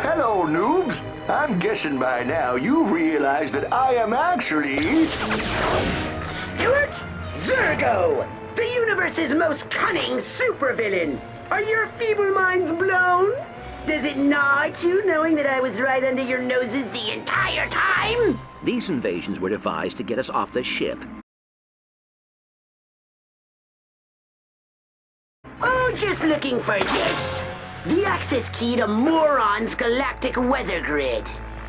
hello, noobs. I'm guessing by now you realize that I am actually... Stuart Zergo, the universe's most cunning supervillain. Are your feeble minds blown? Does it gnaw at you knowing that I was right under your noses the entire time? These invasions were devised to get us off the ship. Oh, just looking for this. The access key to Moron's galactic weather grid.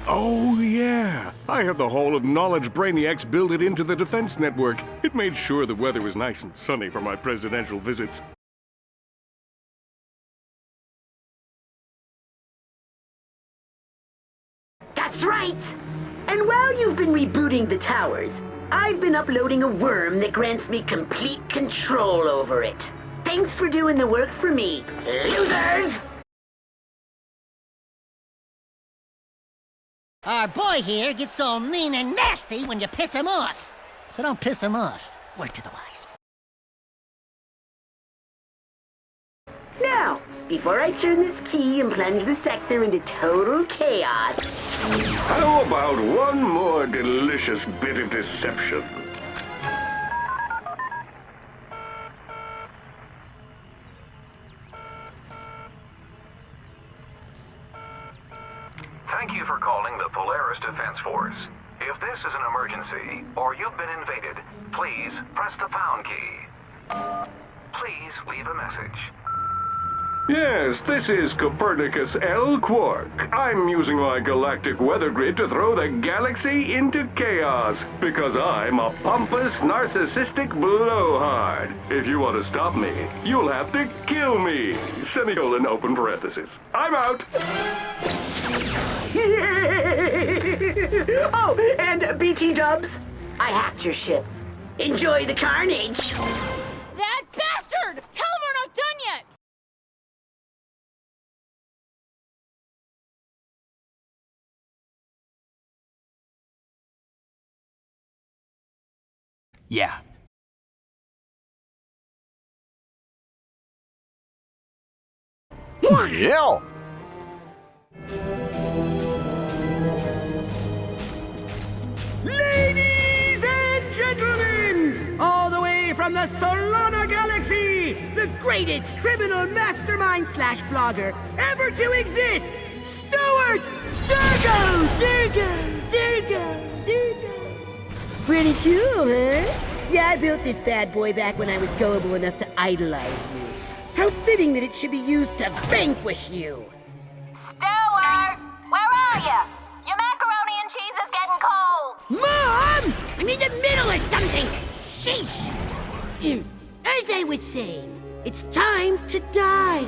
Oh, yeah. I had the whole of Knowledge Brainiacs build it into the defense network. It made sure the weather was nice and sunny for my presidential visits. That's right. And while you've been rebooting the towers, I've been uploading a worm that grants me complete control over it. Thanks for doing the work for me, losers! Our boy here gets all mean and nasty when you piss him off. So don't piss him off. Word to the wise. Now, before I turn this key and plunge the sector into total chaos... How about one more delicious bit of deception? Thank you for calling the Polaris Defense Force. If this is an emergency, or you've been invaded, please press the pound key. Please leave a message. Yes, this is Copernicus L. Quark. I'm using my galactic weather grid to throw the galaxy into chaos, because I'm a pompous, narcissistic blowhard. If you want to stop me, you'll have to kill me. Semicolon, open parenthesis. I'm out. Oh, and BT Dubs, I hacked your ship. Enjoy the carnage. That bastard! Tell him we're not done yet! Yeah. Yeah! Ladies and gentlemen, all the way from the Solana Galaxy, the greatest criminal mastermind slash blogger ever to exist, Stuart Zergo! Pretty cool, huh? Yeah, I built this bad boy back when I was gullible enough to idolize you. How fitting that it should be used to vanquish you. Stuart! Where are you? Your macaroni and cheese is getting cold! Mom! I'm in the middle of something! Sheesh! As I was saying, it's time to die.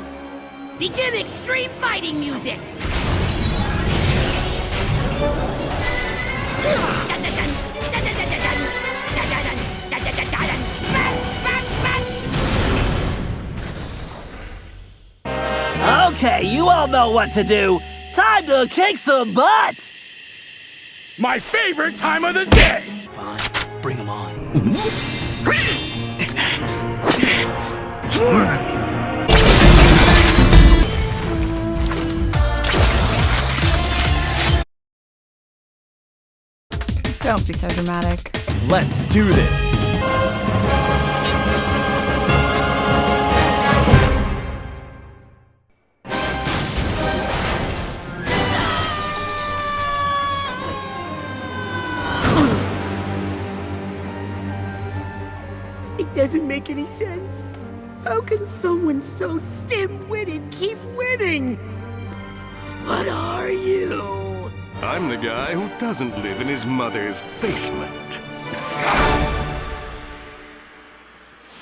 Begin extreme fighting music! Okay, you all know what to do. Time to kick some butt! My favorite time of the day! Fine, bring him on. Don't be so dramatic. Let's do this. It doesn't make any sense. How can someone so dim-witted keep winning? What are you? I'm the guy who doesn't live in his mother's basement.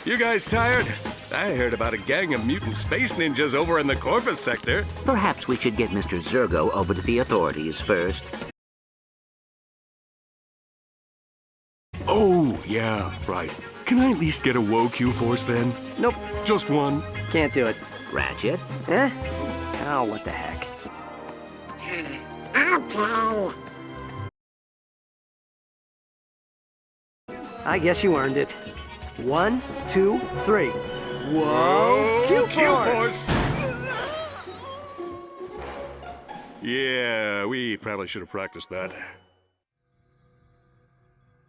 You guys tired? I heard about a gang of mutant space ninjas over in the Corvus sector. Perhaps we should get Mr. Zergo over to the authorities first. Oh, yeah, right. Can I at least get a woe Q-Force then? Nope. Just one. Can't do it. Ratchet? Eh? Oh, what the heck. Okay. I guess you earned it. 1, 2, 3. Whoa! Q-Force! Yeah, we probably should have practiced that.